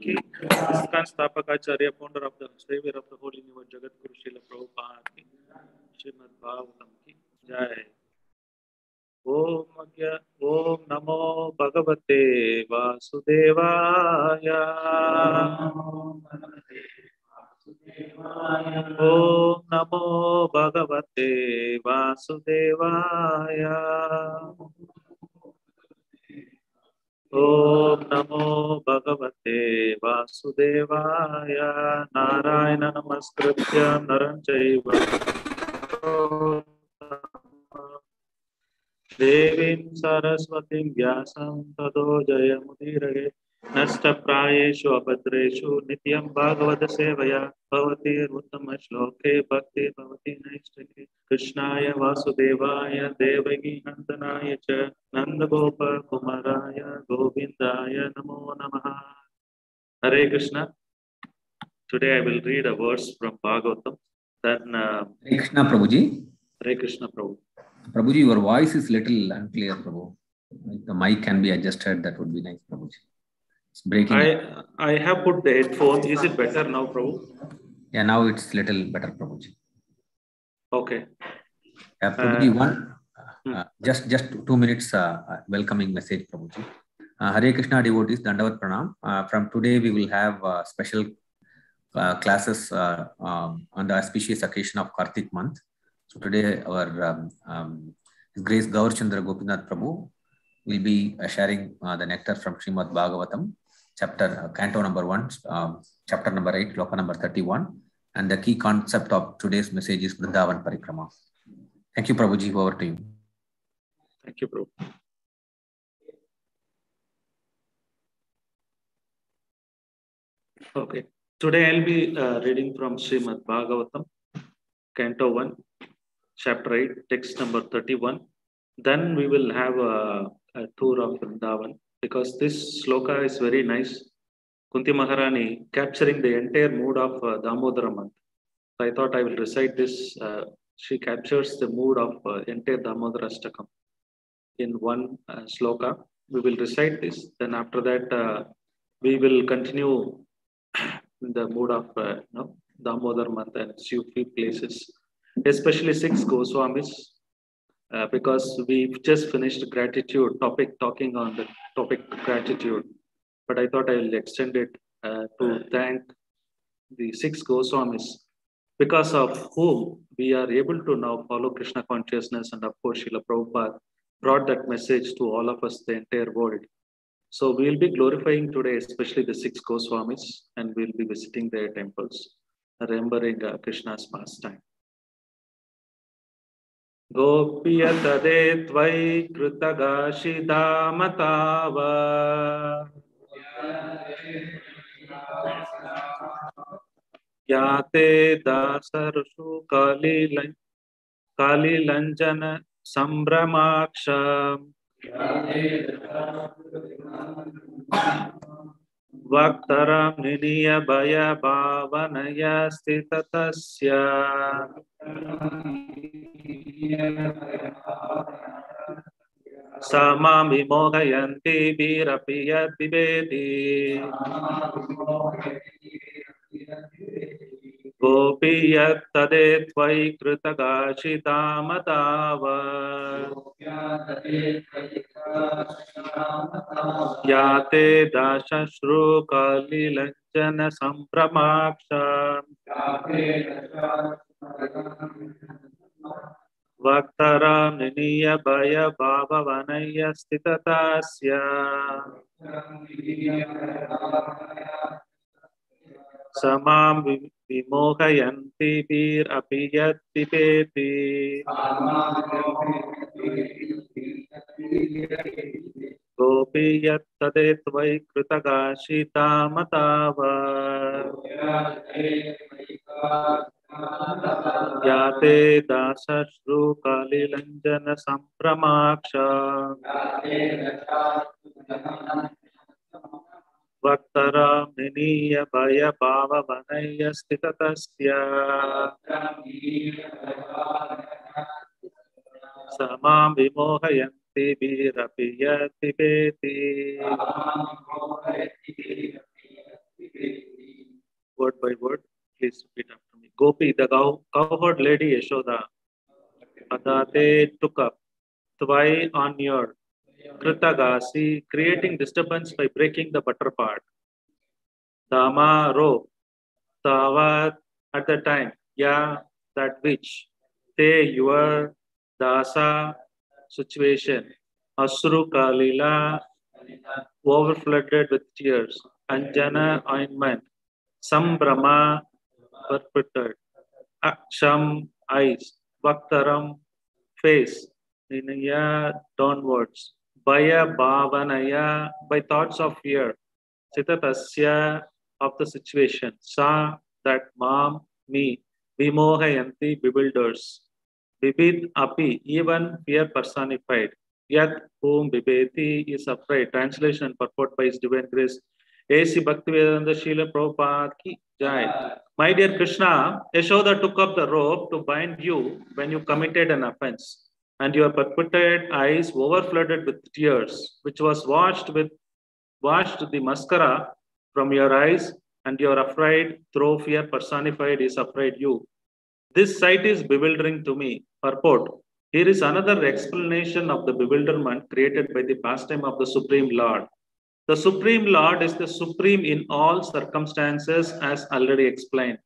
ISKCON Stapakacharya, founder of the Savior of the Holy New Jagat Guru Srila Prabhupada ki, Srimad Bhagavatam ki Jai. Om Namo Bhagavate Vasudevaya. Om Namo Bhagavate Vasudevaya. Om Namo Bhagavate Vasudevaya. Narayana Namaskritya Naram Chaiva Devim Saraswatim Vyasam Tado Jayamudirage Nasthaprayeshu Abhadreshu Nityam Bhagavata Sevaya Bhavati Uttama Shloke Bhakti Bhavati Naistake Krishnaya Vasudevaya Devagi Nandanaya Cha Nandagopa Kumaraya Govindaya Namo Namaha. Hare Krishna. Today I will read a verse from Bhagavatam. Then Hare Krishna Prabhuji. Hare Krishna Prabhu. Prabhuji, your voice is little unclear, Prabhu. If the mic can be adjusted, that would be nice, Prabhuji. It's breaking. I have put the headphone. Is it better now, Prabhu? Yeah, now it's little better, Prabhuji. Okay. Prabhuji, just 2 minutes welcoming message, Prabhuji. Hare Krishna devotees, Dandavat Pranam. From today, we will have special classes on the auspicious occasion of Karthik month. So today, our His Grace Gaura Chandra Gopinath Prabhu will be sharing the nectar from Srimad Bhagavatam, canto number 1, chapter number 8, sloka number 31. And the key concept of today's message is Vrindavan Parikrama. Thank you, Prabhuji. Over to you. Thank you, Prabhu. Okay. Today I'll be reading from Srimad Bhagavatam, canto 1, chapter 8, text number 31. Then we will have a tour of Vrindavan, because this sloka is very nice. Kunti Maharani capturing the entire mood of Damodara month. So I thought I will recite this. She captures the mood of entire Damodara Ashtakam in one sloka. We will recite this. Then after that, we will continue in the mood of Damodar month and few places, especially 6 Goswamis, because we've just finished gratitude topic, talking on the topic gratitude. But I thought I will extend it to thank the 6 Goswamis, because of whom we are able to now follow Krishna consciousness, and of course Srila Prabhupada brought that message to all of us, the entire world. So we will be glorifying today, especially the 6 Goswamis, and we'll be visiting their temples, remembering Krishna's pastime. Gopiyatade tvai kritagashi-damatava Yate dasarushu kalilanjana sambramaksha Vaktaram niniya bhaya bhavanaya stitatasya Samam vimohayanti virapiyat vivedi Gopiyat tade tvai kritagashi-damatava Yate dasashru kalilanjana sampramaksha Vaktaram niniya bhaya bhavanaya stitatasya Samam vimohayanti vir apiyat vipeti Gopiyat tade tvai kritagashi-damatava Yate dasashru kalilanjana sampramaksha Vaktaram niniya bhaya bhavanaya stitatasya Samam vimohayanti virapiyat vipeti word by word. Please repeat after me. Gopi, the cowherd lady Yashoda, Adate took up Tvai on your Kritagasi, creating disturbance by breaking the butter part. Dama ro, Tavat at the time, yeah, that which. Te your Dasa situation. Asru Kalila overflooded with tears. Anjana ointment. Sambrama perpetrated. Aksham eyes. Bhaktaram face. Ninaya downwards. Baya bhavanaya by thoughts of fear. Sitatasya of the situation. Sa that mom, me. Vimohayanti bewilders. Bibit api even fear personified. Yat whom bibeti is afraid. Translation and purport by His Divine Grace. A.C. Bhaktivedanta Srila Prabhupada ki jai. My dear Krishna, Yashoda took up the rope to bind you when you committed an offense, and your perpetrated eyes overflooded with tears, which was washed the mascara from your eyes, and you are afraid, through fear personified is afraid you. This sight is bewildering to me. Purport. Here is another explanation of the bewilderment created by the pastime of the Supreme Lord. The Supreme Lord is the supreme in all circumstances, as already explained.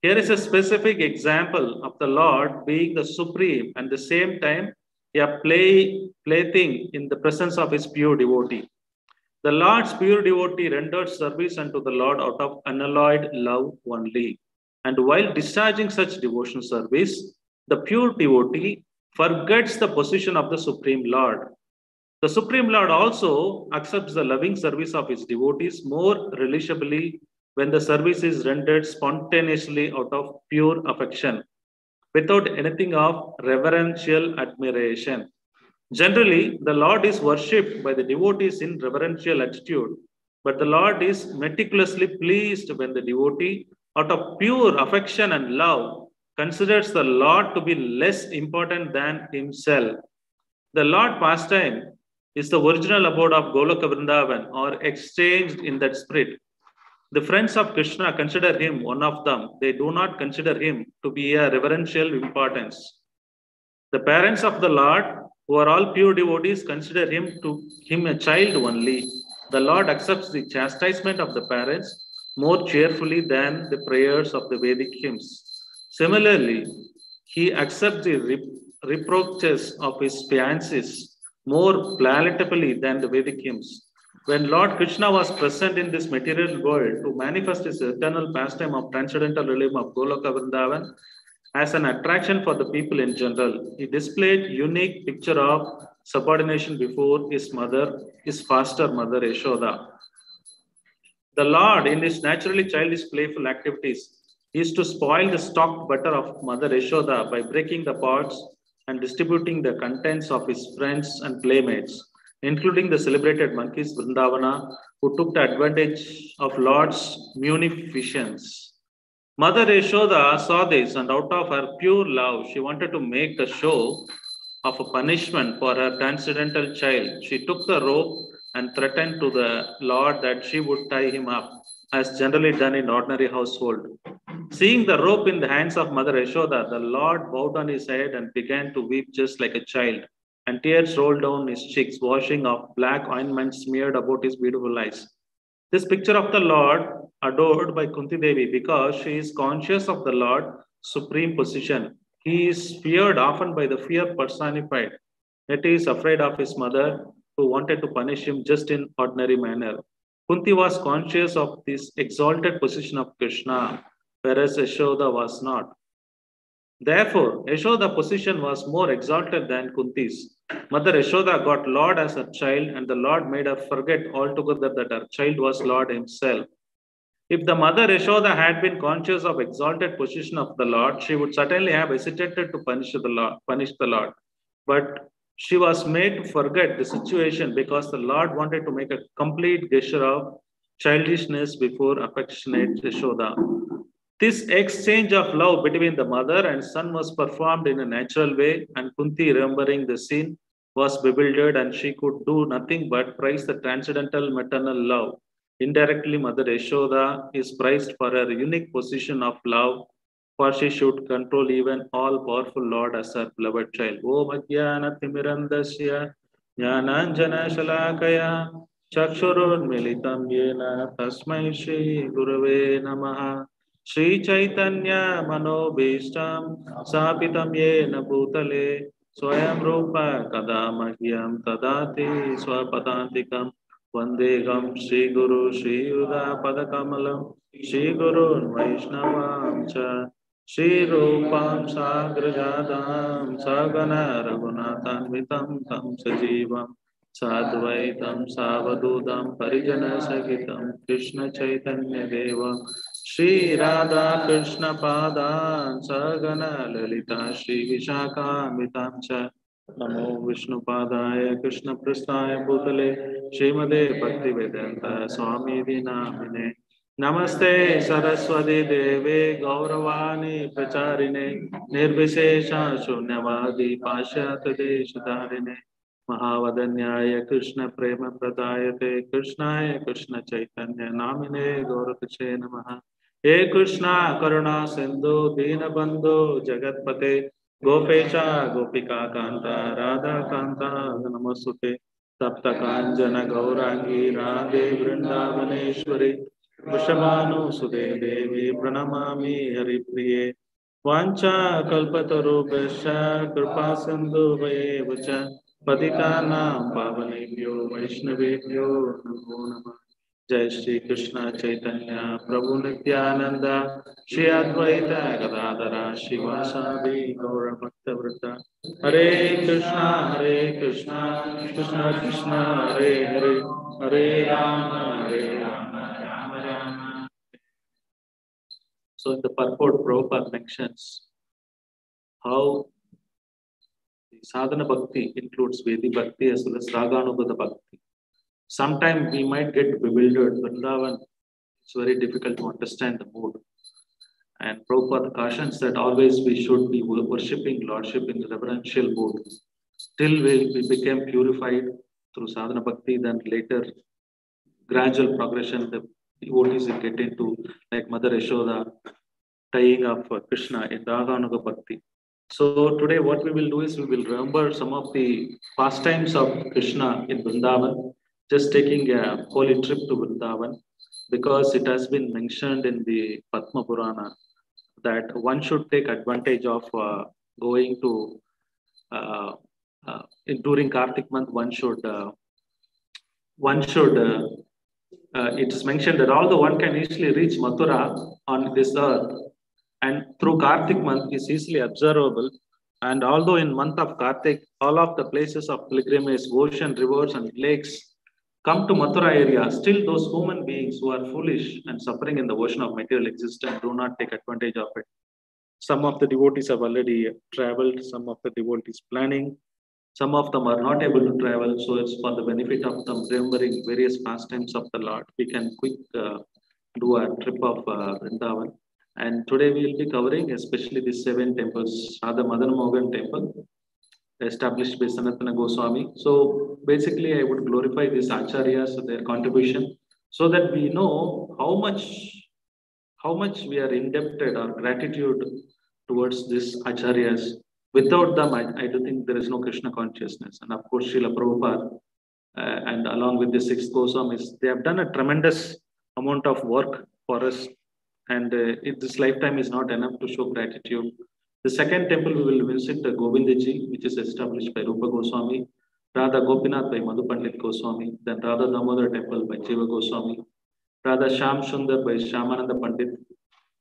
Here is a specific example of the Lord being the supreme and at the same time a plaything in the presence of his pure devotee. The Lord's pure devotee rendered service unto the Lord out of unalloyed love only. And while discharging such devotional service, the pure devotee forgets the position of the Supreme Lord. The Supreme Lord also accepts the loving service of his devotees more relishably when the service is rendered spontaneously out of pure affection, without anything of reverential admiration. Generally, the Lord is worshipped by the devotees in reverential attitude, but the Lord is meticulously pleased when the devotee, out of pure affection and love, considers the Lord to be less important than himself. The Lord pastime is the original abode of Goloka Vrindavan, or exchanged in that spirit. The friends of Krishna consider him one of them. They do not consider him to be a reverential importance. The parents of the Lord, who are all pure devotees, consider him a child only. The Lord accepts the chastisement of the parents more cheerfully than the prayers of the Vedic hymns. Similarly, he accepts the reproaches of his fiancés more palatably than the Vedic hymns. When Lord Krishna was present in this material world to manifest his eternal pastime of transcendental realm of Goloka Vrindavan as an attraction for the people in general, he displayed unique picture of subordination before his mother, his foster mother Yashoda. The Lord, in his naturally childish playful activities, is to spoil the stocked butter of Mother Yashoda by breaking the pots and distributing the contents of his friends and playmates, including the celebrated monkeys Vrindavana, who took the advantage of Lord's munificence. Mother Yashoda saw this, and out of her pure love, she wanted to make a show of a punishment for her transcendental child. She took the rope and threatened to the Lord that she would tie him up, as generally done in ordinary household. Seeing the rope in the hands of Mother Yashoda, the Lord bowed on his head and began to weep just like a child, and tears rolled down his cheeks, washing off black ointment smeared about his beautiful eyes. This picture of the Lord adored by Kunti Devi because she is conscious of the Lord's supreme position. He is feared often by the fear personified, yet he is afraid of his mother who wanted to punish him just in ordinary manner. Kunti was conscious of this exalted position of Krishna, whereas Yashoda was not. Therefore, Yashoda's position was more exalted than Kunti's. Mother Yashoda got Lord as her child, and the Lord made her forget altogether that her child was Lord himself. If the mother Yashoda had been conscious of exalted position of the Lord, she would certainly have hesitated to punish the Lord. But she was made to forget the situation because the Lord wanted to make a complete gesture of childishness before affectionate Yashoda. This exchange of love between the mother and son was performed in a natural way, and Kunti, remembering the scene, was bewildered, and she could do nothing but praise the transcendental maternal love. Indirectly, Mother Yashoda is praised for her unique position of love, for she should control even all-powerful Lord as her beloved child. Om Ajnana Timirandasya Jnananjana Shalakaya Chakshurunmilitam Yena Tasmai Shri Gurave Namaha Shri Chaitanya Manobhishtam Sapitam Yena Bhutale Swayam Rupa Kadamahyam Tadati Swapadantikam Vandegam Shri Guru Shri Yuda Padakamalam Shri Guru Vaishnavamcha Shri Rupam Sagrajadam Sagana Raghunathanvitam Tam Sajivam Sadvaitam Savadudam Parijana Sagitam Krishna Chaitanya Deva Shri Radha Krishna Padan Sagana Lalita Shri Vishakamitam Cha Namo Vishnu Padaya Krishna Prasthaya Bhutale Srimade Bhaktivedanta Swami Dinamine Namaste Saraswati Deve Gauravani Pracharine Nirvishesha Shunyavadi Pashyat Deshadarine Mahavadanyaya Krishna Prema Pradayate Krishnaya Krishna Chaitanya Namine Gauratache Namaha He Krishna Karuna Sindhu Dinabandhu Jagatpate Gopesha Gopika Kanta Radha Kanta Namasute Tapta Kanjana Gaurangi Radhe Vrindavaneshwari Vrishabhanu Sude Devi Pranamami Haripriye Vancha Kalpatarubhasya Kripa Sindhu Vayevacha Patitanam Pavanebhyo Vaishnavebhyo Namo Namah Jai Shri Krishna Chaitanya Prabhu Nityananda Shri Advaita Gadadara Shivasadi Gaura Bhakta Vrita Hare Krishna Krishna Krishna Hare Hare Hare Rama Rama. So in the purport, Prabhupada mentions how the sadhana bhakti includes Vedi bhakti as well as Raganubhata bhakti. Sometimes we might get bewildered. Vrindavan, it's very difficult to understand the mood. And Prabhupada cautions that always we should be worshipping Lordship in the reverential mood. Till we became purified through sadhana bhakti, then later gradual progression, the devotees will get into like Mother Yashoda, tying of Krishna in Raganuga Bhakti. So today what we will do is we will remember some of the pastimes of Krishna in Vrindavan, just taking a holy trip to Vrindavan, because it has been mentioned in the Padma Purana that one should take advantage of going to, during Karthik month, it is mentioned that although one can easily reach Mathura on this earth, and through Karthik month is easily observable. And although in month of Karthik, all of the places of pilgrimage, ocean, rivers, and lakes come to Mathura area, still those human beings who are foolish and suffering in the ocean of material existence do not take advantage of it. Some of the devotees have already traveled, some of the devotees planning, some of them are not able to travel. So it's for the benefit of them remembering various pastimes of the Lord. We can quick do a trip of Vrindavan. And today we will be covering especially the 7 temples, Radha Madan Mohan temple, established by Sanatana Goswami. So basically I would glorify these acharyas, their contribution, so that we know how much we are indebted or gratitude towards these acharyas. Without them, I don't think there is no Krishna consciousness. And of course, Srila Prabhupada and along with the 6 Goswamis, they have done a tremendous amount of work for us. And if this lifetime is not enough to show gratitude. The second temple we will visit Govindaji, which is established by Rupa Goswami, Radha Gopinath by Madhu Pandit Goswami, then Radha Damodar temple by Jiva Goswami, Radha Sham Sundar by Shyamananda Pandit,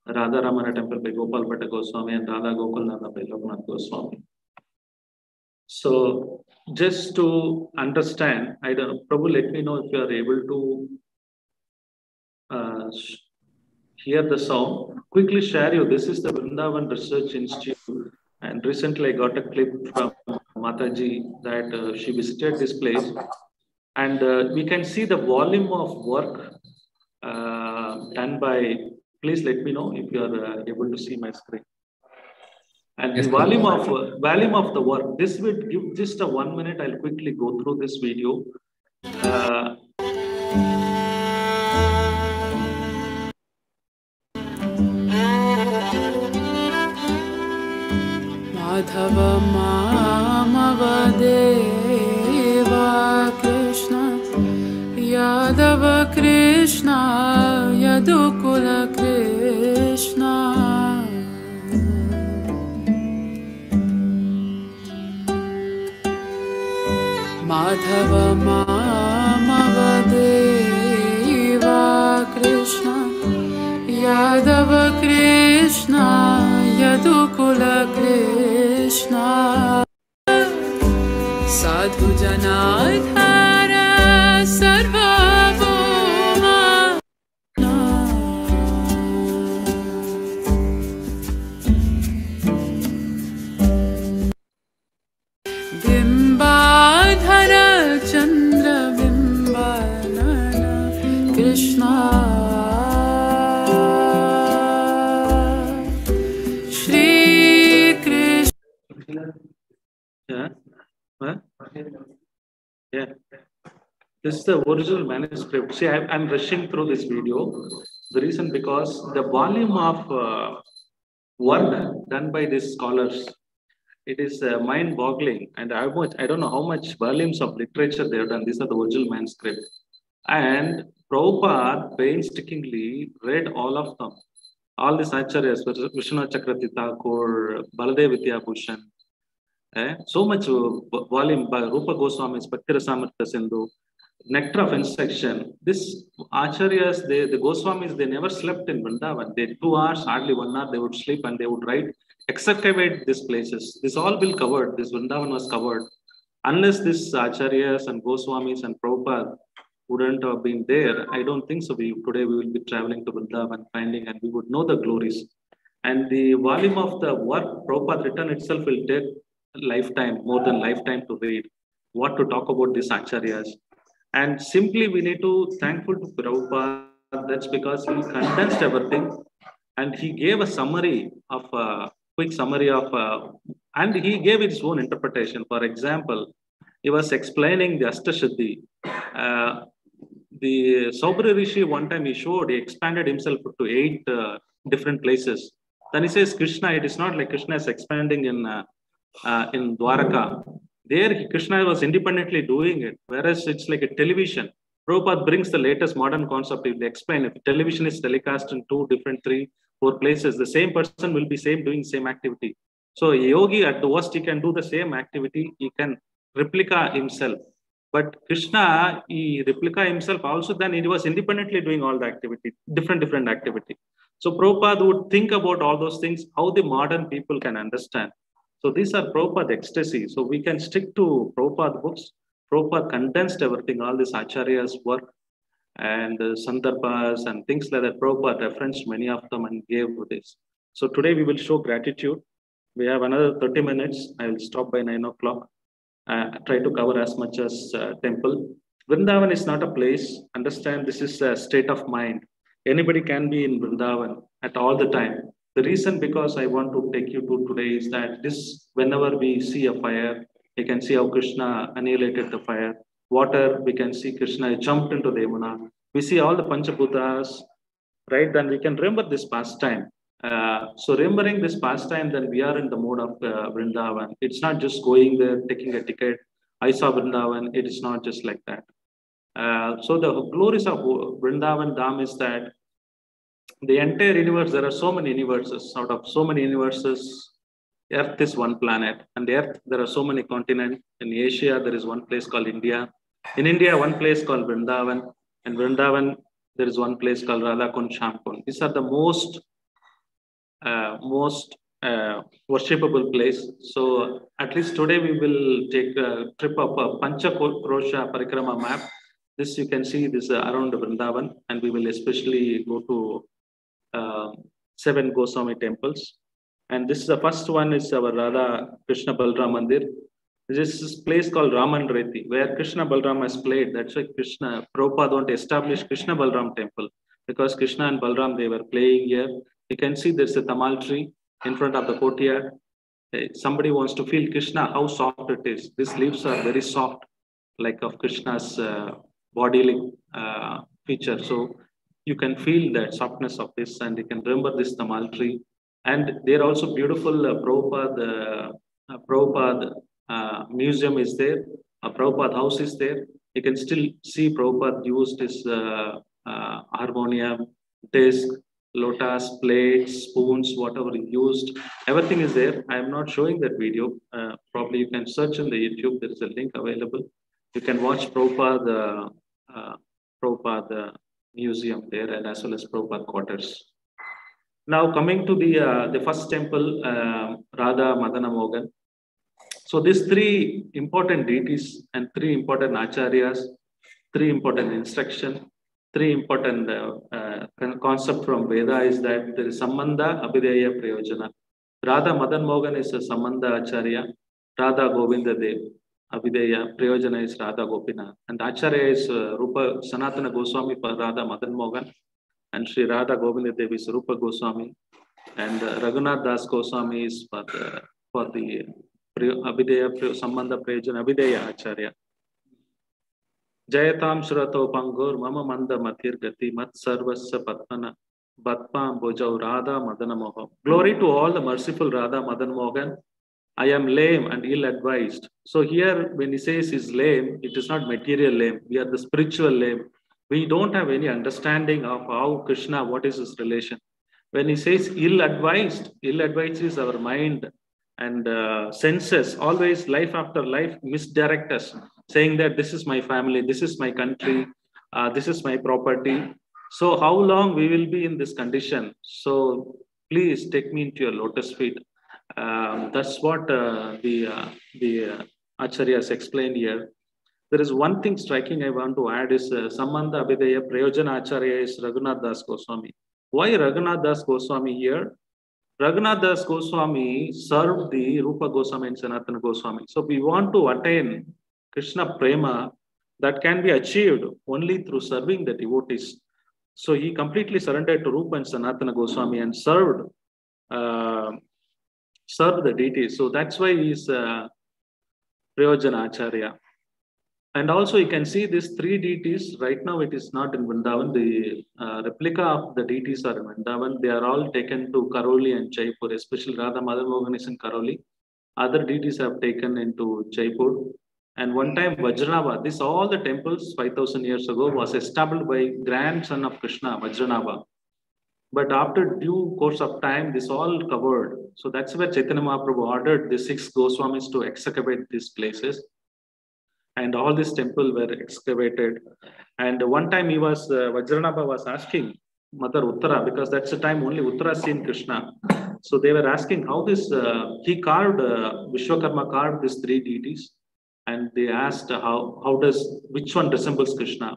Radha Ramana temple by Gopal Bhatta Goswami, and Radha Gokulnanda by Loknath Goswami. So just to understand, I don't know, Prabhu, let me know if you are able to hear the sound. Quickly share you. This is the Vrindavan Research Institute, and recently I got a clip from Mataji that she visited this place, and we can see the volume of work done by. Please let me know if you are able to see my screen. And yes, the volume of the work. This would give just a 1 minute. I'll quickly go through this video. Madhava Mamavadeva Krishna Yadava Krishna Yadukula Krishna Madhava Mamavadeva Krishna Yadava Krishna Yadukula Krishna Sadhu Janadhara Sarvabhuma Bimbadhara Chandra Bimbanana Krishna Yeah, this is the original manuscript. See, I'm rushing through this video. The reason because the volume of work done by these scholars, it is mind-boggling. And I don't know how much volumes of literature they have done. These are the original manuscript. And Prabhupada painstakingly read all of them. All these acharyas, Vishwanath Chakravarti Thakur, Baladev Vidyabhushan, so much volume by Rupa Goswami's Bhaktira Samartha Sindhu, nectar of instruction. This acharyas, the Goswamis, they never slept in Vrindavan. They 2 hours, hardly 1 hour, they would sleep and they would write, excavate these places. This all will covered. This Vrindavan was covered. Unless these acharyas and Goswamis and Prabhupada wouldn't have been there, I don't think so. Today we will be traveling to Vrindavan, finding, and we would know the glories. And the volume of the work Prabhupada written itself will take lifetime, more than lifetime to read. What to talk about these acharyas. And simply we need to thankful to Prabhupada. That's because he condensed everything and he gave a summary of quick summary of and he gave his own interpretation. For example, he was explaining the Astashuddhi. The Saubhri Rishi, one time he expanded himself to 8 different places. Then he says Krishna, it is not like Krishna is expanding in Dwaraka. There, Krishna was independently doing it, whereas it's like a television. Prabhupada brings the latest modern concept. He will explain if television is telecast in 2, different 3, 4 places, the same person will be doing same activity. So a yogi at the worst, he can do the same activity, he can replica himself. But Krishna, he replica himself also, then he was independently doing all the activity, different activity. So Prabhupada would think about all those things, how the modern people can understand. So these are Prabhupada ecstasy. So we can stick to Prabhupada books. Prabhupada condensed everything, all this Acharya's work and Sandarbhas and things like that. Prabhupada referenced many of them and gave this. So today we will show gratitude. We have another 30 minutes. I will stop by 9 o'clock. Try to cover as much as temple. Vrindavan is not a place. Understand, this is a state of mind. Anybody can be in Vrindavan at all the time. The reason because I want to take you to today is that whenever we see a fire, you can see how Krishna annihilated the fire. Water, we can see Krishna jumped into the Yamuna. We see all the Panchabhutas, right? Then we can remember this pastime. So remembering this pastime, then we are in the mode of Vrindavan. It's not just going there, taking a ticket. I saw Vrindavan. It is not just like that. So the glories of Vrindavan Dham is that the entire universe, there are so many universes. Out of so many universes, Earth is one planet. And the Earth, there are so many continents. In Asia, there is one place called India. In India, one place called Vrindavan. And Vrindavan, there is one place called Radhakund, Shamkund. These are the most worshipable place. So at least today we will take a trip of a Panchakrosha Parikrama map. This you can see this around Vrindavan, and we will especially go to 7 Goswami temples. And this is the first one is our Radha Krishna Balram Mandir. This is a place called Raman Reti, where Krishna Balram has played. That's why Prabhupada want to establish Krishna Balram temple, because Krishna and Balram, they were playing here. You can see there's a tamal tree in front of the courtyard. Somebody wants to feel Krishna, how soft it is. These leaves are very soft, like of Krishna's bodily feature. So you can feel that softness of this, and you can remember this tamal tree. And they're also beautiful Prabhupada Prabhupada museum is there. Prabhupada house is there. You can still see Prabhupada used his harmonium, disc, lotus, plates, spoons, whatever he used. Everything is there. I am not showing that video. Probably you can search in the YouTube. There is a link available. You can watch Prabhupada museum there, and as well as Prabhupada quarters. Now coming to the first temple, Radha Madana Mogan. So these three important deities and three important acharyas, three important instruction, three important concept from Veda is that there is Sambandha, Abhideya, Prayojana. Radha Madan Mogan is a Sambandha Acharya, Radha Govinda Dev, Abhideya, Prayojana is Radha Gopinath, and Acharya is Rupa Sanatana Goswami for Radha Madan Mogan, and Sri Radha Govinda Dev is Rupa Goswami, and Raghunath Das Goswami is for the Abhideya, Sambandha, Prayojana, Abhideya Acharya. Jayatam Shrato Pangur Mama Manda Matir Gati Mat Sarvasya Patmana Batpam Bojau Radha Madana Mohan. Glory to all the merciful Radha Madan Mohan. I am lame and ill-advised. So here when he says he's lame, it is not material lame. We are the spiritual lame. We don't have any understanding of how Krishna, what is his relation. When he says ill-advised is our mind and senses, always life after life misdirect us, saying that this is my family, this is my country, this is my property. So how long we will be in this condition? So please take me into your lotus feet. That's what the Acharyas explained here. There is one thing striking I want to add is Sambandha Abhideya Prayojana Acharya is Raghunath Das Goswami. Why Raghunath Das Goswami here? Raghunath Das Goswami served the Rupa Goswami and Sanatana Goswami. So we want to attain Krishna Prema that can be achieved only through serving the devotees. So he completely surrendered to Rupa and Sanatana Goswami and served the deities. So that's why he is Prayojana Acharya. And also you can see these three deities. Right now it is not in Vrindavan. The replica of the deities are in Vrindavan. They are all taken to Karoli and Jaipur, especially Radha Madan Mohan is in Karoli. Other deities have taken into Jaipur. And one time Vajranava, this all the temples 5,000 years ago was established by grandson of Krishna, Vajranava. But after due course of time, this all covered. So that's where Chaitanya Mahaprabhu ordered the 6 Goswamis to excavate these places. And all these temples were excavated. And one time Vajranabha was asking Mother Uttara, because that's the time only Uttara seen Krishna. So they were asking how this, he carved, Vishwakarma carved these 3 deities. And they asked which one resembles Krishna?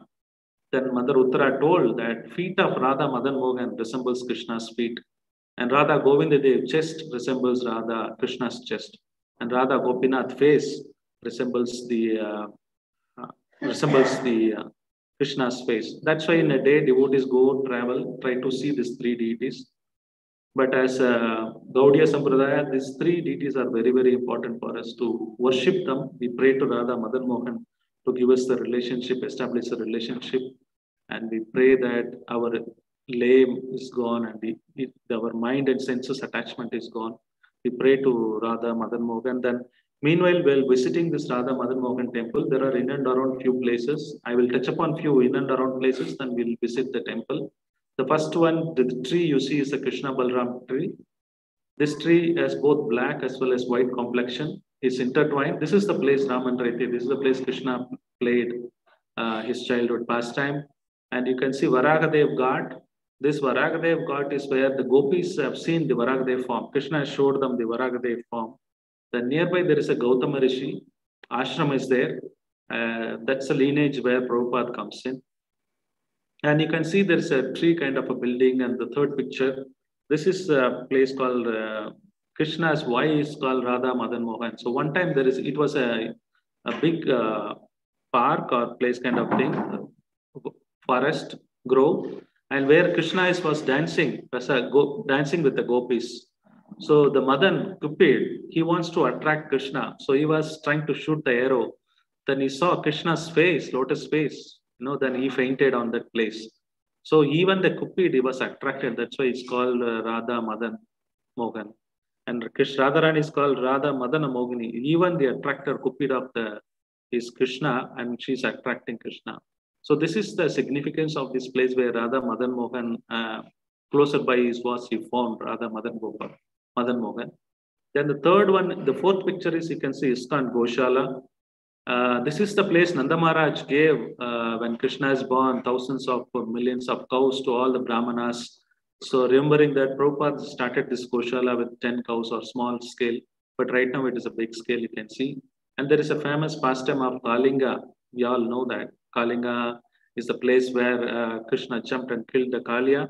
Then Mother Uttara told that feet of Radha Madan Mohan resembles Krishna's feet. And Radha Govinda Dev chest resembles Radha Krishna's chest. And Radha Gopinath face resembles the Krishna's face. That's why in a day devotees go travel, try to see these 3 deities. But as Gaudiya Sampradaya, these 3 deities are very, very important for us to worship them. We pray to Radha Madan Mohan to give us the relationship, establish a relationship. And we pray that our lame is gone and our mind and senses attachment is gone. We pray to Radha Madan Mohan. Then meanwhile, while visiting this Radha Madan Mohan temple, there are in and around few places. I will touch upon few in and around places, then we'll visit the temple. The first one, the tree you see is a Krishna Balram tree. This tree has both black as well as white complexion. It's intertwined. This is the place Raman Raiti. This is the place Krishna played his childhood pastime. And you can see Varagadev Ghat. This Varagadev Ghat is where the gopis have seen the Varagadev form. Krishna showed them the Varagadev form. Then nearby there is a Gautama Rishi. Ashram is there. That's a lineage where Prabhupada comes in. And you can see there's a tree kind of a building. And the third picture, this is a place called Krishna's wife is called Radha Madan Mohan. So one time it was a big park or place kind of thing, forest, grove, and where Krishna was dancing, dancing with the gopis. So the Madan Cupid, he wants to attract Krishna. So he was trying to shoot the arrow. Then he saw Krishna's face, lotus face. Then he fainted on that place. So even the Cupid, he was attracted. That's why it's called Radha Madan Mohan. And Radharani is called Radha Madana Mogini. Even the attractor Cupid of is Krishna, and she's attracting Krishna. So this is the significance of this place where Radha Madan Mohan, closer by was he found Radha Madan Mohan. Then the third one, the fourth picture is, you can see Iskan Goshala. This is the place Nanda Maharaj gave when Krishna is born, thousands of millions of cows to all the Brahmanas. So remembering that Prabhupada started this Goshala with 10 cows or small scale, but right now it is a big scale, you can see. And there is a famous pastime of Kalinga. We all know that. Kalinga is the place where Krishna jumped and killed the Kaliya.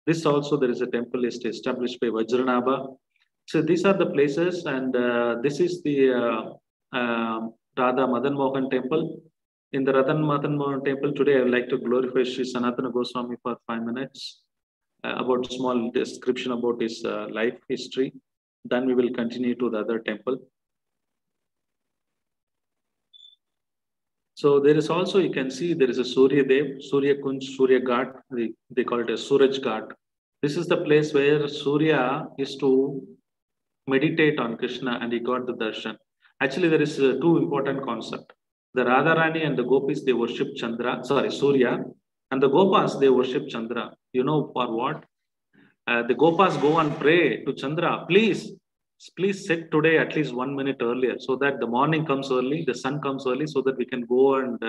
This also, there is a temple established by Vajranabha. So these are the places, and this is the Radha Madan Mohan temple. In the Radha Madan Mohan temple today, I would like to glorify Sri Sanatana Goswami for 5 minutes about small description about his life history. Then we will continue to the other temple. So there is also, you can see there is a Surya Dev, Surya Kunj, Surya Ghat. They call it a Suraj Ghat. This is the place where Surya is to meditate on Krishna, and he got the darshan. Actually, there is two important concepts. The Radharani and the Gopis, they worship Surya, and the Gopas, they worship Chandra. You know for what? The Gopas go and pray to Chandra, please sit today at least 1 minute earlier, so that the morning comes early, the sun comes early, so that we can go and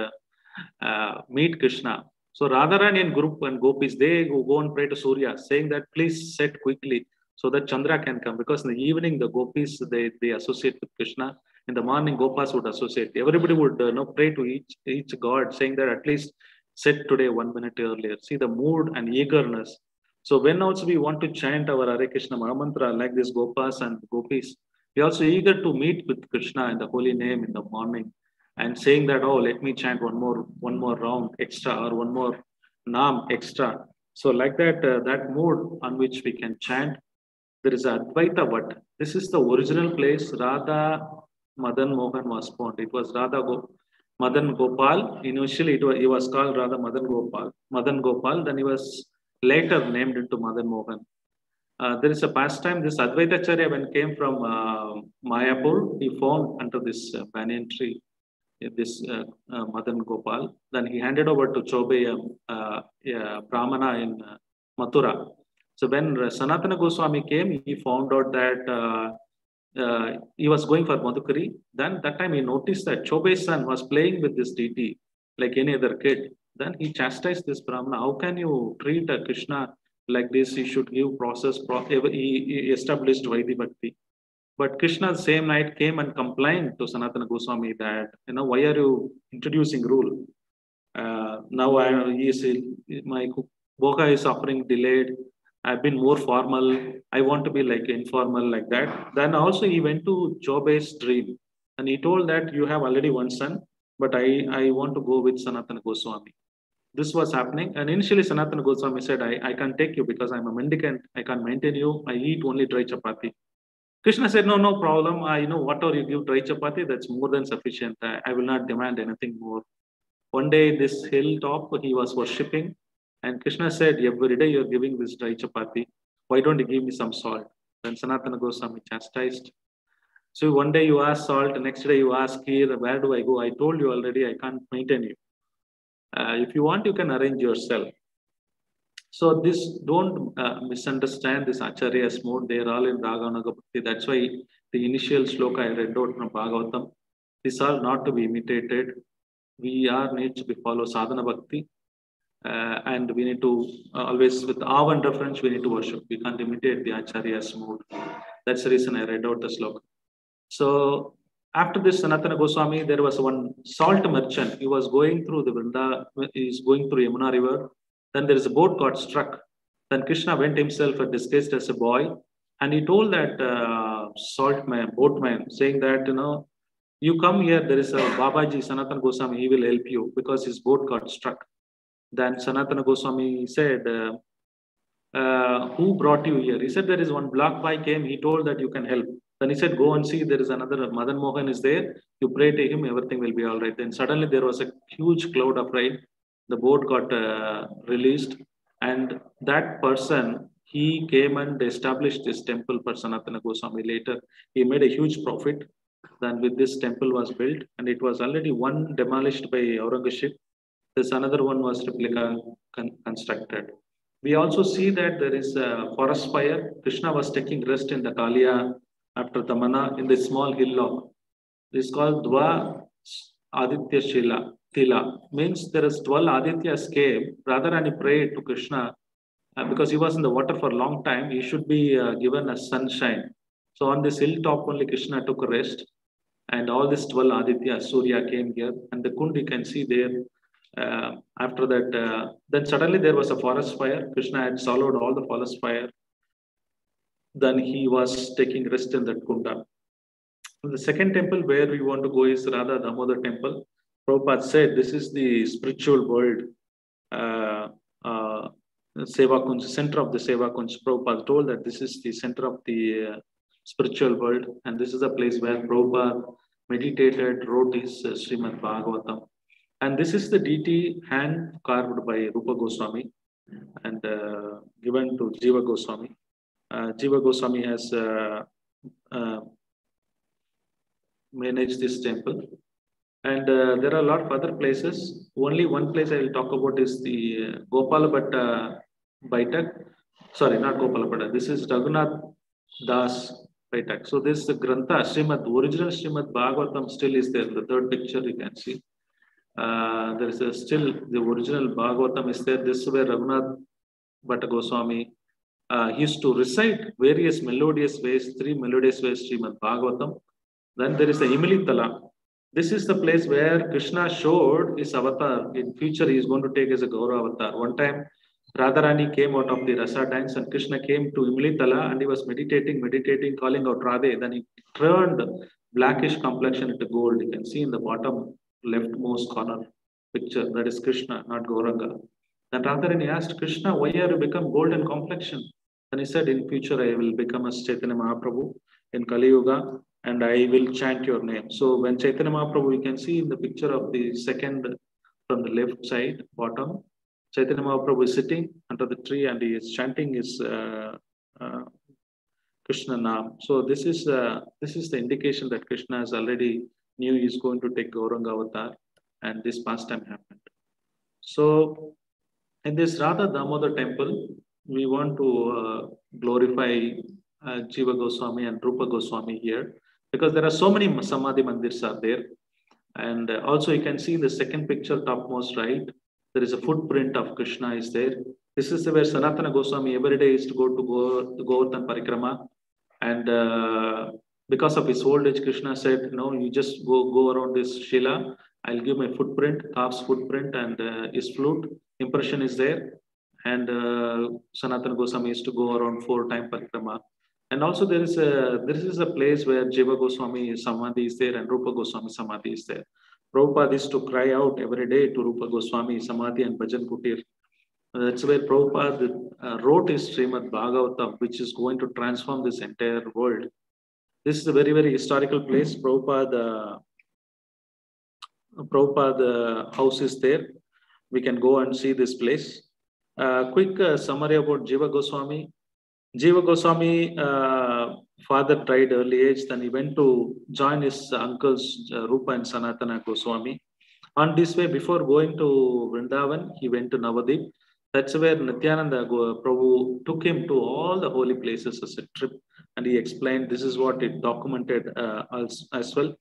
meet Krishna. So Radharani and group and Gopis, they go and pray to Surya, saying that please set quickly so that Chandra can come. Because in the evening, the Gopis, they associate with Krishna. In the morning, Gopas would associate. Everybody would pray to each god, saying that at least set today 1 minute earlier. See the mood and eagerness. So when also we want to chant our Hare Krishna Mahamantra like this Gopas and Gopis, we are also eager to meet with Krishna in the holy name in the morning, and saying that, oh, let me chant one more round extra, or one more naam extra. So like that, that mood on which we can chant. There is Advaita Vat. This is the original place Radha Madan Mohan was found. It was Madan Gopal. Initially, he was called Radha Madan Gopal. Then he was later named into Madan Mohan. There is a pastime. This Advaita Acharya, when came from Mayapur, he found under this banyan tree this Madan Gopal. Then he handed over to Chobe, Brahmana in Mathura. So when Sanatana Goswami came, he found out that he was going for Madhukari. Then that time he noticed that Chobe's son was playing with this deity like any other kid. Then he chastised this Brahmana. How can you treat a Krishna like this? He should give process. He established Vaidhi Bhakti. But Krishna same night came and complained to Sanatana Goswami that, why are you introducing rule? Now my Bhoga is offering delayed. I've been more formal. I want to be like informal like that. Then also he went to Chobe's dream, and he told that you have already one son, but I want to go with Sanatana Goswami. This was happening. And initially Sanatana Goswami said, I can't take you because I'm a mendicant. I can't maintain you. I eat only dry chapati. Krishna said, no problem. Whatever you give dry chapati, that's more than sufficient. I will not demand anything more. One day, this hilltop, he was worshipping. And Krishna said, every day you're giving this dry chapati. Why don't you give me some salt? Then Sanatana Goswami chastised. So one day you ask salt, the next day you ask kheer, where do I go? I told you already, I can't maintain you. If you want, you can arrange yourself. So this, don't misunderstand this Acharya's mode. They are all in Raganaga Bhakti. That's why the initial sloka I read out from Bhagavatam, these are not to be imitated. We need to follow sadhana bhakti. And we need to always, with awe and reference, we need to worship. We can't imitate the Acharya's mode. That's the reason I read out the sloka. So after this Sanatana Goswami, there was one salt merchant. He was going through the Vrinda, he's going through Yamuna river. Then there is a boat got struck. Then Krishna went himself disguised as a boy, and he told that boatman, saying that, you come here, there is a Babaji, Sanatana Goswami, he will help you because his boat got struck. Then Sanatana Goswami said, who brought you here? He said, there is one black boy came, he told that you can help. Then he said, go and see, there is another Madan Mohan is there. You pray to him, everything will be all right. Then suddenly there was a huge cloud of rain. The boat got released, and that person, he came and established this temple for Sanatana Goswami. Later, he made a huge profit. Then with this temple was built, and it was already one demolished by Aurangzeb. This another one was replica constructed. We also see that there is a forest fire. Krishna was taking rest in the Kalia after Damana in the small hillock. This is called Dva Aditya Shila. Tila means there is 12 Adityas came. Radharani prayed to Krishna because he was in the water for a long time. He should be given a sunshine. So on this hilltop only Krishna took a rest, and all these 12 Aditya Surya came here, and the Kund you can see there. After that, then suddenly there was a forest fire. Krishna had swallowed all the forest fire. Then he was taking rest in that Kunda. The second temple where we want to go is Radha Damodar temple. Prabhupada said this is the spiritual world. Seva Kunj, center of the Seva Kunj. Prabhupada told that this is the center of the spiritual world, and this is a place where Prabhupada meditated, wrote his Srimad Bhagavatam. And this is the deity hand carved by Rupa Goswami and given to Jiva Goswami. Jiva Goswami has managed this temple. And there are a lot of other places. Only one place I will talk about is the Gopala Bhatta Baitak. Sorry, not Gopala Bhatta. This is Raghunath Das Baitak. So this is the Grantha, Srimad, original Srimad Bhagavatam still is there. The third picture you can see. There is still the original Bhagavatam is there. This is where Raghunath Bhatta Goswami used to recite various melodious ways, 3 melodious ways Srimad Bhagavatam. Then there is the Imili Tala. This is the place where Krishna showed his avatar. In future, he is going to take as a Gaura avatar. One time, Radharani came out of the Rasa dance and Krishna came to Imli Tala and he was meditating, calling out Radhe. Then he turned blackish complexion into gold. You can see in the bottom leftmost corner picture. That is Krishna, not Gauranga. Then Radharani asked Krishna, why are you become golden complexion? Then he said, in future, I will become a Chaitanya Mahaprabhu in Kali Yuga, and I will chant your name. So when Chaitanya Mahaprabhu, you can see in the picture of the second from the left side, bottom, Chaitanya Mahaprabhu is sitting under the tree and he is chanting his Krishna Naam. So this is the indication that Krishna has already knew he is going to take Gauranga avatar, and this pastime happened. So in this Radha Damodar temple, we want to glorify Jiva Goswami and Rupa Goswami here, because there are so many Samadhi Mandirs are there. And also you can see in the second picture, topmost right, there is a footprint of Krishna is there. This is where Sanatana Goswami every day is to go to Govardhan Parikrama. And because of his old age, Krishna said, no, you just go around this Shila. I'll give my footprint, calf's footprint and his flute. Impression is there. And Sanatana Goswami is to go around 4 times Parikrama. And also there is a place where Jiva Goswami Samadhi is there and Rupa Goswami Samadhi is there. Prabhupada is to cry out every day to Rupa Goswami Samadhi and Bhajan Kutir. That's where Prabhupada wrote his Srimad Bhagavatam, which is going to transform this entire world. This is a very, very historical place. Prabhupada house is there. We can go and see this place. Quick summary about Jiva Goswami. Jiva Goswami father died early age, then he went to join his uncles Rupa and Sanatana Goswami. On this way, before going to Vrindavan, he went to Navadip. That's where Nityananda Prabhu took him to all the holy places as a trip, and he explained this is what it documented as well.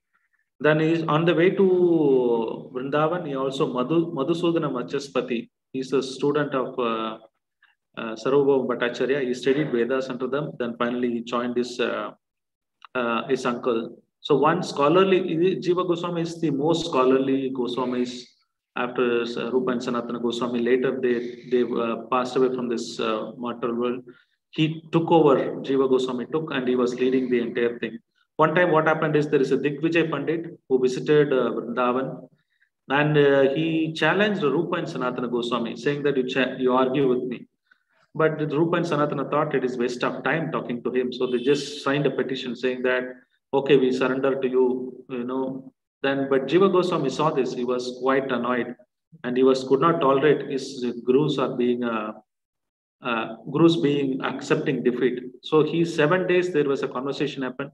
Then he is on the way to Vrindavan. He also Madhusudana Machaspati. He's a student of Sarvabhauma Bhattacharya. He studied Vedas under them. Then finally he joined his uncle. So one scholarly, Jiva Goswami is the most scholarly Goswamis after Rupa and Sanatana Goswami. Later they passed away from this mortal world. He took over, Jiva Goswami took, and he was leading the entire thing. One time what happened is there is a Digvijay Pandit who visited Vrindavan, and he challenged Rupa and Sanatana Goswami, saying that you argue with me. But Rupa and Sanatana thought it is waste of time talking to him. So they just signed a petition saying that, okay, we surrender to you, But Jiva Goswami saw this. He was quite annoyed and he could not tolerate his gurus are being Gurus being accepting defeat. So 7 days there was a conversation happened.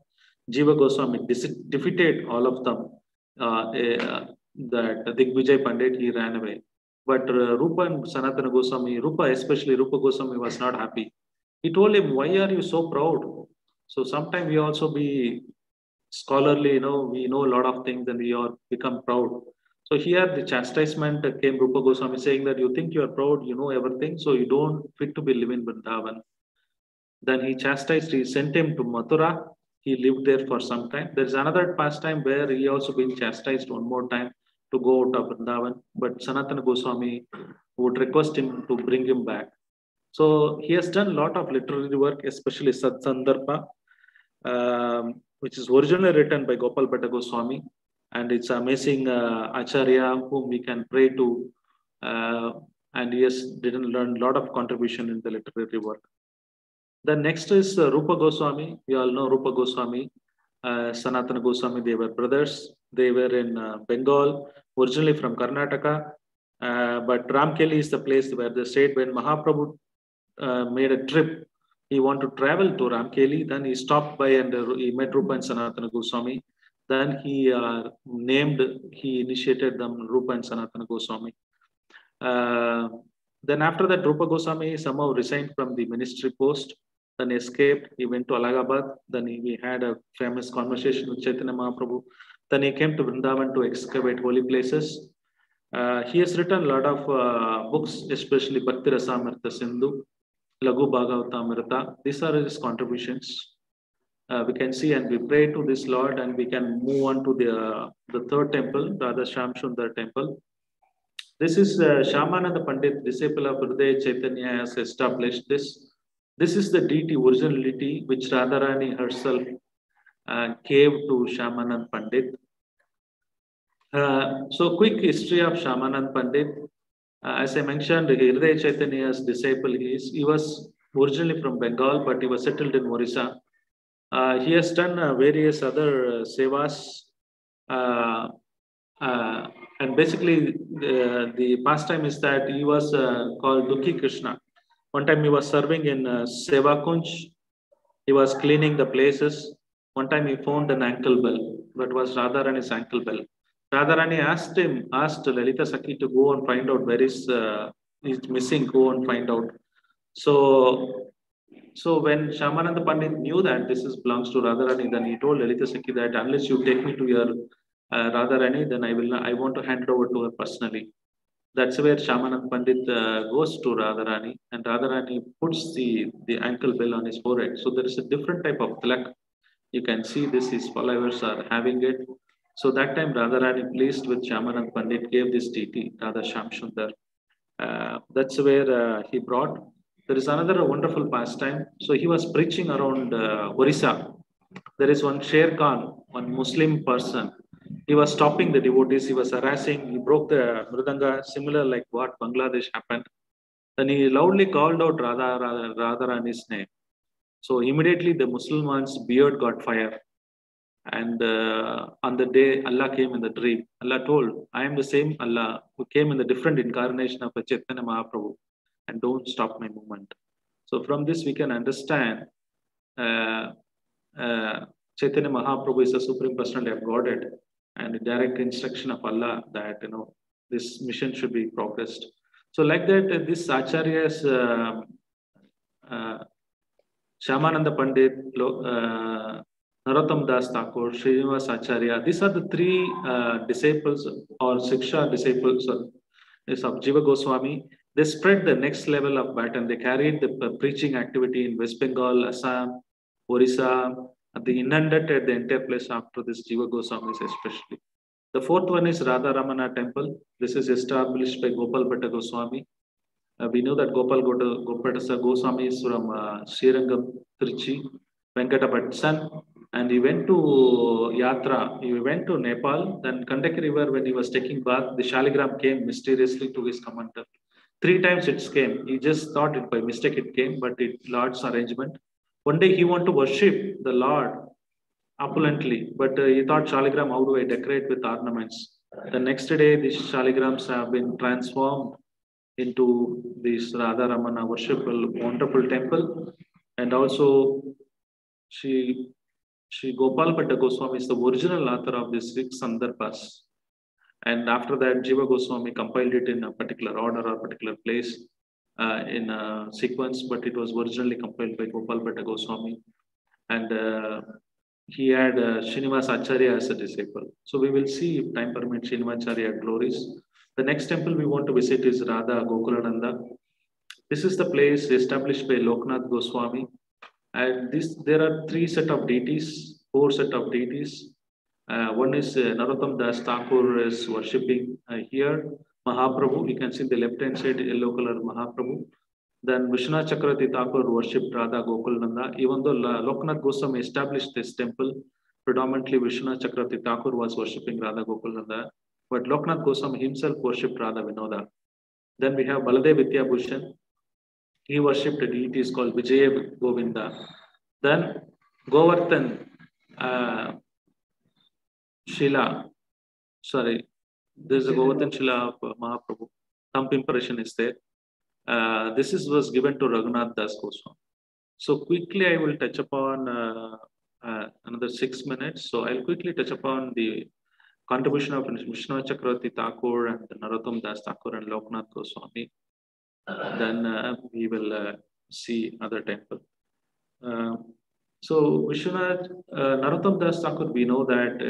Jiva Goswami defeated all of them. That Digvijay Pandit, he ran away. But Rupa and Sanatana Goswami, Rupa, especially Rupa Goswami, was not happy. He told him, why are you so proud? So sometimes we also be scholarly, we know a lot of things and we all become proud. So here the chastisement came Rupa Goswami saying that you think you are proud, you know everything, so you don't fit to be living in Vrindavan. Then he chastised, he sent him to Mathura. He lived there for some time. There's another pastime where he also been chastised one more time to go out of Vrindavan, but Sanatana Goswami would request him to bring him back. So he has done a lot of literary work, especially Satsandarbha, which is originally written by Gopal Bhatta Goswami. And it's amazing Acharya whom we can pray to. And he has didn't learn a lot of contribution in the literary work. The next is Rupa Goswami. We all know Rupa Goswami, Sanatana Goswami, they were brothers. They were in Bengal, originally from Karnataka. But Ramkeli is the place where they stayed when Mahaprabhu made a trip. He wanted to travel to Ramkeli. Then he stopped by and he met Rupa and Sanatana Goswami. Then he initiated them, Rupa and Sanatana Goswami. Then after that, Rupa Goswami somehow resigned from the ministry post, then escaped. He went to Allahabad. Then he had a famous conversation with Chaitanya Mahaprabhu. Then he came to Vrindavan to excavate holy places. He has written a lot of books, especially Bhakti Rasamrita Sindhu, Lagu Bhagavatamrita. These are his contributions. We can see and we pray to this Lord, and we can move on to the third temple, Radha Shamsundar temple. This is Shyamananda Pandit, disciple of Hridaya Chaitanya, has established this. This is the deity, original deity, which Radharani herself gave to Shyamananda Pandit. So quick history of Shyamananda Pandit. As I mentioned, Hridaya Chaitanya's disciple, he was originally from Bengal, but he was settled in Orissa. He has done various other sevas. And basically, the pastime is that he was called Dukhi Krishna. One time he was serving in Seva Kunj. He was cleaning the places. One time he found an ankle bell, but it was Radharani's ankle bell. Radharani asked Lalita Sakhi to go and find out where is missing, go and find out. So when Shyamananda Pandit knew that this belongs to Radharani, then he told Lalita Sakhi that unless you take me to your Radharani, then I want to hand it over to her personally. That's where Shyamananda Pandit goes to Radharani, and Radharani puts the ankle bell on his forehead. So there is a different type of tilak. You can see this, his followers are having it. So that time Radharani, pleased with Shyamananda Pandit, gave this deity, Radha Shamsundar. That's where he brought. There is another wonderful pastime. So he was preaching around Orissa. There is one Sher Khan, one Muslim person. He was stopping the devotees. He was harassing. He broke the mridanga, similar like what Bangladesh happened. Then he loudly called out Radharani's name. So immediately the Musliman's beard got fire. And on the day Allah came in the dream, Allah told, I am the same Allah who came in the different incarnation of Chaitanya Mahaprabhu, and don't stop my movement. So from this we can understand Chaitanya Mahaprabhu is a supreme personality of Godhead, and direct instruction of Allah that this mission should be progressed. So like that, this Acharyas, Shyamananda Pandit, Narottam Das Thakur, Srinivas Acharya, these are the three disciples or Siksha disciples of Jiva Goswami. They spread the next level of baton. They carried the preaching activity in West Bengal, Assam, Orissa. They inundated the entire place after this Jiva Goswamis especially. The fourth one is Radha Ramana temple. This is established by Gopal Bhatta Goswami. We know that Gopal Bhatta Goswami is from Srirangam, Trichy, Venkata Bhatt's son. And he went to Yatra, he went to Nepal. Then Kandaki River, when he was taking bath, the Shaligram came mysteriously to his commander. 3 times it came. He just thought it by mistake it came, but it Lord's arrangement. One day he wanted to worship the Lord opulently, but he thought Shaligram, how do I decorate with ornaments? The next day, these Shaligrams have been transformed into this Radha Ramana worshipful, wonderful temple. And also, Sri Gopal Bhatta Goswami is the original author of these 6 Sandarbhas. And after that, Jiva Goswami compiled it in a particular order or particular place in a sequence, but it was originally compiled by Gopal Bhatta Goswami. And he had Srinivas Acharya as a disciple. So we will see, if time permits, Srinivacharya glories. The next temple we want to visit is Radha Gokulananda. This is the place established by Loknath Goswami. And there are 4 set of deities. One is Narottam Das Thakur is worshipping here. Mahaprabhu, you can see the left hand side yellow color Mahaprabhu. Then Vishwanath Chakravarti Thakur worshipped Radha Gokulananda. Even though Loknath Goswami established this temple, predominantly Vishwanath Chakravarti Thakur was worshipping Radha Gokulananda. But Loknath Goswami himself worshipped Radha Vinoda. Then we have Baladev Vidyabhushan. He worshipped a deity called Vijaya Govinda. Then Govardhan Shila. Sorry, there's a Govardhan Shila of Mahaprabhu. Thumb impression is there. This was given to Raghunath Das Goswami. So quickly I will touch upon another 6 minutes. So I'll quickly touch upon the contribution of Vishwanath Chakravarti Thakur and Narottam Das Thakur and Loknath Goswami. Then we will see other temple. So Vishwanath, Narottam Das Thakur, we know that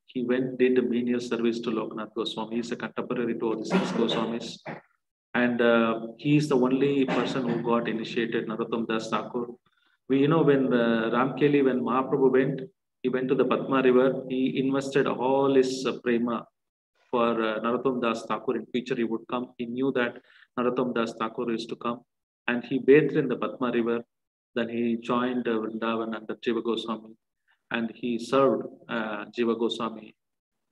he did a menial service to Loknath Goswami. He is a contemporary to all the 6 Goswamis. And he is the only person who got initiated, Narottam Das Thakur. We when Ramkeli, when Mahaprabhu went, he went to the Padma river. He invested all his prema for Narottam Das Thakur. In future he would come. He knew that Narottam Das Thakur is to come. And he bathed in the Padma river. Then he joined Vrindavan under Jiva Goswami. And he served Jiva Goswami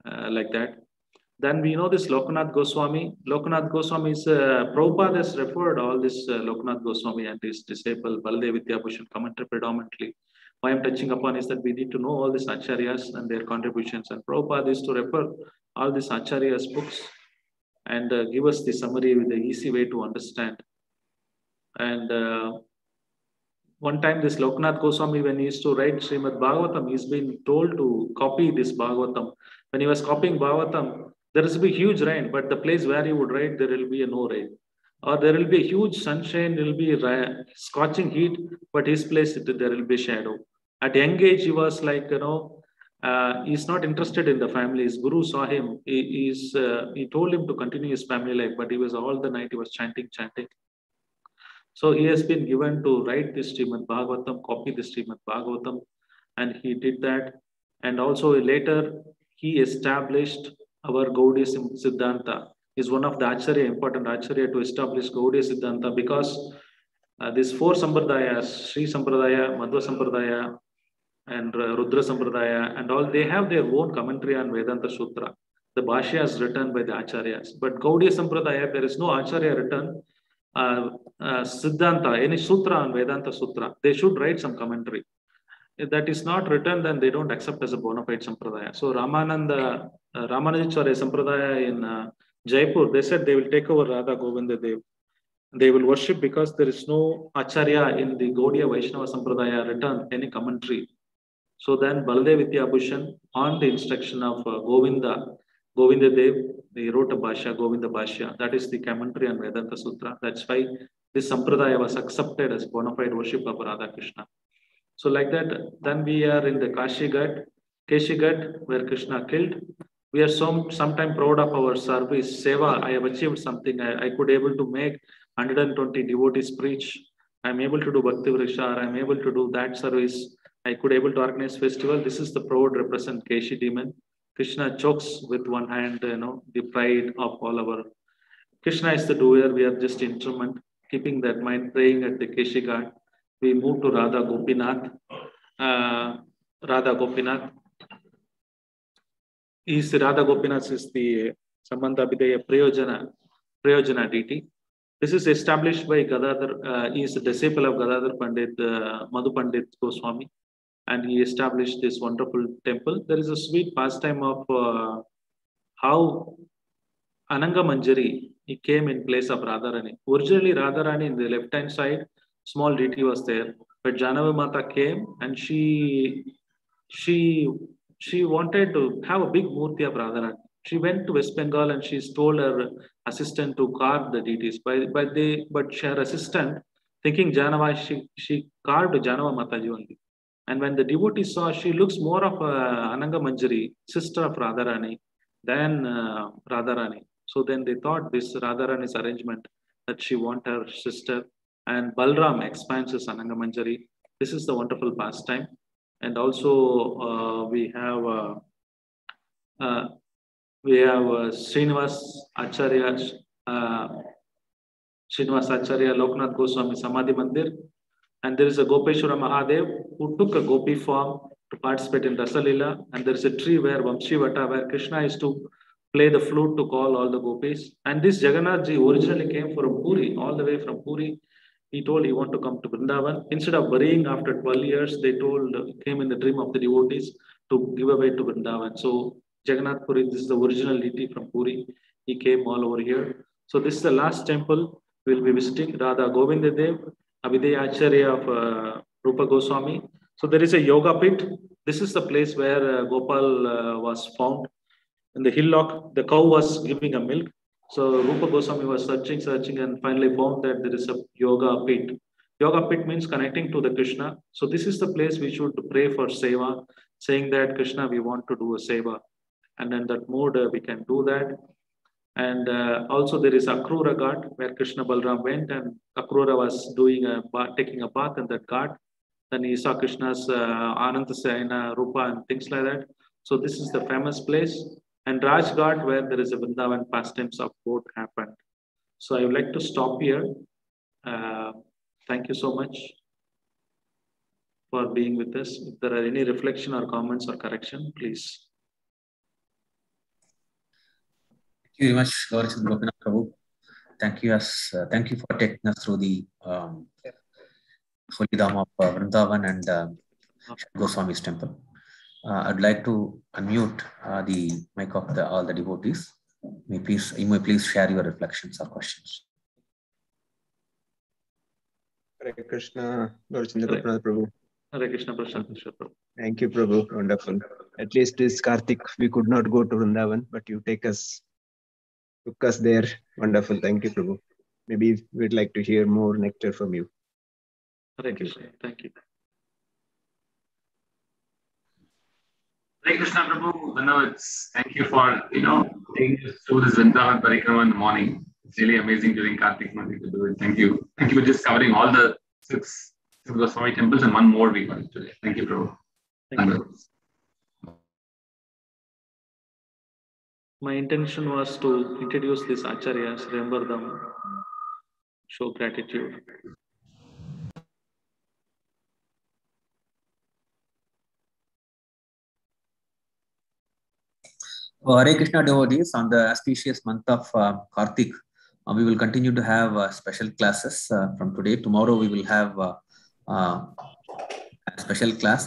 like that. Then we know this Loknath Goswami. Loknath Goswami is, Prabhupada has referred all this Loknath Goswami and his disciple Baladev Vidyabhushan commentary predominantly. Why I'm touching upon is that we need to know all these Acharyas and their contributions. And Prabhupada is to refer all these Acharyas books and give us the summary with an easy way to understand. And one time this Loknath Goswami, when he used to write Srimad Bhagavatam, he's been told to copy this Bhagavatam. When he was copying Bhagavatam, there will be huge rain, but the place where he would write, there will be no rain. Or there will be a huge sunshine, there will be scorching heat, but his place, there will be shadow. At young age, he was like, he's not interested in the family. His guru saw him. He told him to continue his family life, but he was all the night, he was chanting. So he has been given to write this Srimad Bhagavatam, copy this Srimad Bhagavatam, and he did that. And also later, he established our Gaudiya Siddhanta. Is one of the important Acharya to establish Gaudiya Siddhanta, because these 4 Sampradayas, Sri Sampradaya, Madhva Sampradaya, and Rudra Sampradaya, and all, they have their own commentary on Vedanta Sutra. The Bhashya is written by the Acharyas. But Gaudiya Sampradaya, there is no Acharya written Siddhanta, any Sutra on Vedanta Sutra. They should write some commentary. If that is not written, then they don't accept as a bona fide Sampradaya. So Ramanujacharya Sampradaya in Jaipur, they said they will take over Radha Govinda Dev. They will worship because there is no Acharya in the Gaudiya Vaishnava Sampradaya written any commentary. So then Baladev Vidyabhushan, on the instruction of Govinda Dev, they wrote a Bhashya, Govinda Bhashya. That is the commentary on Vedanta Sutra. That's why this Sampradaya was accepted as bona fide worship of Radha Krishna. So like that, then we are in the Keshi Ghat, where Krishna killed. We are sometime proud of our service, seva. I have achieved something. I could able to make 120 devotees preach. I'm able to do Bhakti Vrikshar. I'm able to do that service. I could able to organize festival. This is the proud represent Keshi demon. Krishna chokes with one hand, the pride of all our. Krishna is the doer. We are just instrument. Keeping that mind, praying at the Keshi Ghat. We move to Radha Gopinath. Radha Gopinath is the Sambandha Abhidheya Prayojana deity. This is established by Gadadhar. He is a disciple of Gadadhar Pandit, Madhu Pandit Goswami, and he established this wonderful temple. There is a sweet pastime of how Ananga Manjari he came in place of Radharani. Originally, Radharani in the left-hand side, small deity was there. But Janavi Mata came and she wanted to have a big murti of Radharani. She went to West Bengal and she told her assistant to carve the deities. But her assistant, thinking Janava, she carved Janava Mataji only. And when the devotee saw, she looks more of a Ananga Manjari, sister of Radharani, than Radharani. So then they thought this Radharani's arrangement that she want her sister, and Balram expands his Ananga Manjari. This is the wonderful pastime. And also we have Srinivas Acharya, Loknath Goswami Samadhi Mandir. And there is a Gopeshwara Mahadev who took a gopi form to participate in Rasalila. And there is a tree where Vamshivata, where Krishna is to play the flute to call all the gopis. And this Jagannath ji originally came from Puri, all the way from Puri. He told he want to come to Vrindavan. Instead of burying after 12 years, they came in the dream of the devotees to give away to Vrindavan. So Jagannath Puri, this is the original deity from Puri. He came all over here. So this is the last temple we'll be visiting, Radha Govinda Dev, Abhidaya Acharya of Rupa Goswami. So there is a yoga pit. This is the place where Gopal was found. In the hillock, the cow was giving a milk. So Rupa Goswami was searching and finally found that there is a yoga pit. Yoga pit means connecting to the Krishna. So this is the place we should pray for seva, saying that Krishna, we want to do a seva. And in that mode, we can do that. And also there is Akrura Ghat where Krishna Balram went and Akrura was taking a bath in that ghat. Then he saw Krishna's Ananta Sayana, Rupa and things like that. So this is the famous place. And Raj Ghat where there is a Vrindavan pastimes of both happened. So I would like to stop here. Thank you so much for being with us. If there are any reflection or comments or correction, please. Thank you very much, Gaura Gopinath Prabhu. Thank you for taking us through the Holy Dham of Vrindavan and Goswami's temple. I'd like to unmute the mic of all the devotees. You may please share your reflections or questions. Hare Krishna, Gaura Gopinath Prabhu. Hare Krishna, Prabhu. Thank you, Prabhu. Wonderful. At least this Karthik, we could not go to Vrindavan, but you took us there. Wonderful. Thank you, Prabhu. Maybe we'd like to hear more nectar from you. Hare Krishna. Thank you. Hare Krishna, Prabhu. Thank you for taking us through this Vrindavan Parikrama in the morning. It's really amazing during Karthik month to do it. Thank you. Thank you for just covering all the six Goswami temples and one more we got today. Thank you, Prabhu. Thank you. My intention was to introduce these acharyas, remember them, show gratitude. Hare Krishna devotees, on the auspicious month of Karthik, we will continue to have special classes from today. Tomorrow we will have a special class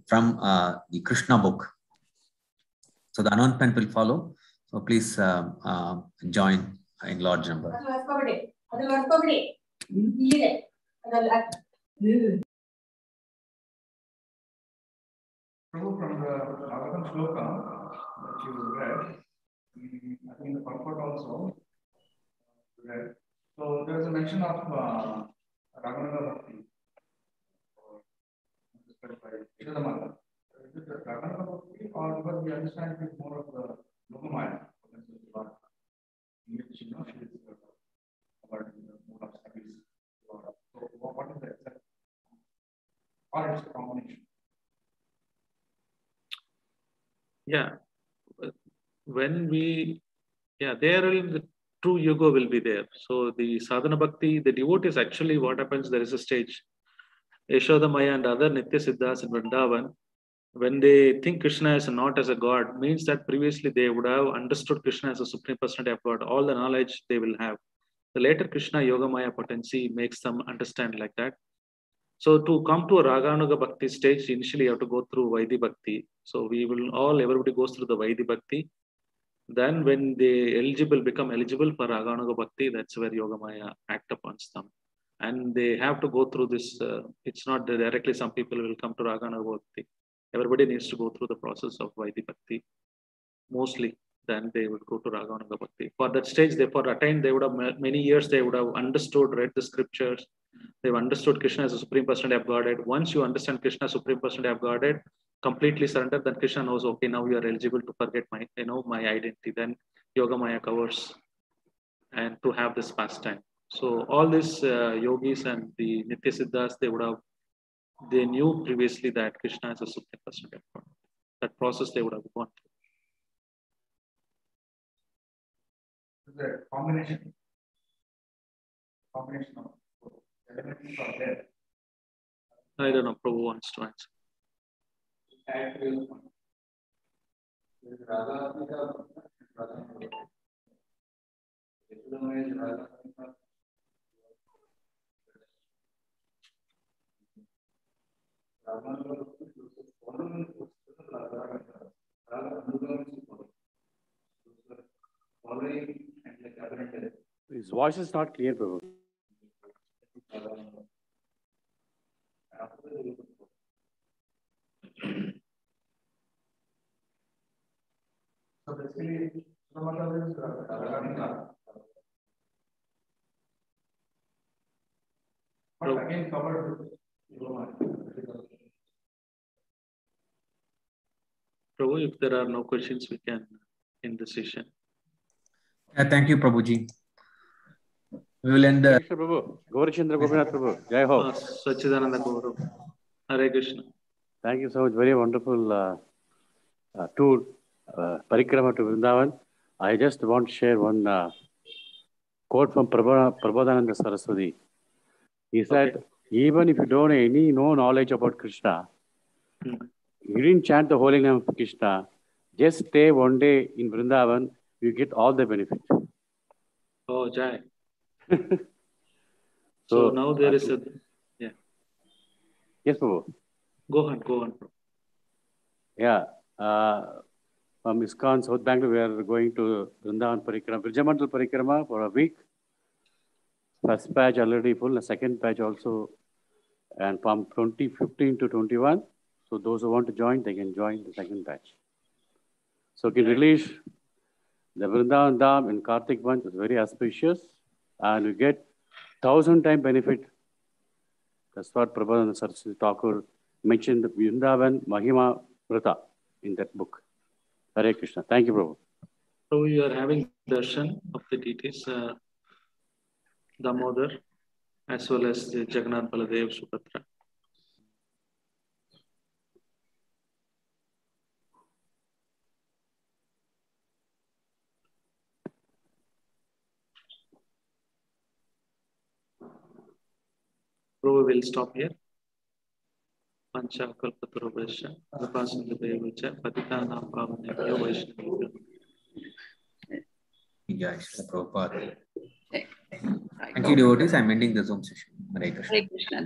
from the Krishna book. So the announcement will follow. So please join in large number. From the Bhagavatam Shloka that you read, I think the purport also read. So there is a mention of Raghunaga Bhakti. Is it the Raghunaga Bhakti or because we understand it is more of the Lokamaya, in which she is about the mode of service. So what is the exact, or it's a combination? Yeah, there in the true yoga will be there. So the sadhana bhakti, the devotees actually, what happens, there is a stage. Yashoda Maya and other Nitya Siddhas in Vrindavan, when they think Krishna is not as a god, means that previously they would have understood Krishna as a supreme personality of God. All the knowledge they will have. The later Krishna Yoga Maya potency makes them understand like that. So to come to a Raganuga Bhakti stage, initially you have to go through Vaidhi Bhakti. So everybody goes through the Vaidhi Bhakti. Then when they become eligible for Raganuga Bhakti, that's where Yogamaya act upon them. And they have to go through this. It's not directly some people will come to Raganuga Bhakti. Everybody needs to go through the process of Vaidhi Bhakti. Mostly, then they would go to Raganuga Bhakti. For that stage, they would have many years, they would have understood, read the scriptures. They've understood Krishna as a Supreme Personality of Godhead. Once you understand Krishna, Supreme Personality of Godhead, completely surrender, then Krishna knows, okay, now you are eligible to forget my identity. Then Yogamaya covers and to have this pastime. So all these yogis and the Nitya Siddhas, they knew previously that Krishna is a Supreme Personality of Godhead. That process they would have gone through. The combination of elements are there. I don't know, Prabhu wants to answer. His voice is not clear, Prabhu. So basically, but again covered. Prabhu, if there are no questions, we can end the session. Thank you, Prabhuji. We will end the... Prabhu. Gaura, Chandra, Gopinath, Prabhu. Jai Ho. Sachidananda Gaura. Hare Krishna. Thank you so much. Very wonderful tour, Parikrama to Vrindavan. I just want to share one quote from Prabodhananda Saraswati. He said, even if you don't have no knowledge about Krishna, you didn't chant the holy name of Krishna, just stay one day in Vrindavan, you get all the benefit. Oh, Jai. So now there is a... Yeah. Yes, Prabhu. Go on. Yeah. From ISKCON, South Bangalore, we are going to Vrindavan Parikrama, Vijayamantal Parikrama for a week. First batch already full, the second batch also. And from 2015 to 21, so those who want to join, they can join the second batch. So we can release the Vrindavan Dham in Karthik month is very auspicious, and we get 1,000 times benefit. That's what Prabodhananda Saraswati Thakur mentioned, the Vrindavan Mahima Vrata in that book. Hare Krishna. Thank you, Prabhu. So we are having darshan of the deities, Damodar, as well as the Jagannath Baladev Subhadra. Prabhu will stop here. Pancha Kalpatarubhasya, Vipasandhadevacha, Patitanam Pavanebhyo Vaishnavibhyo. Jai Shri Prabhupada. Thank you, devotees. I'm ending the Zoom session. Hare Krishna. Hare Krishna.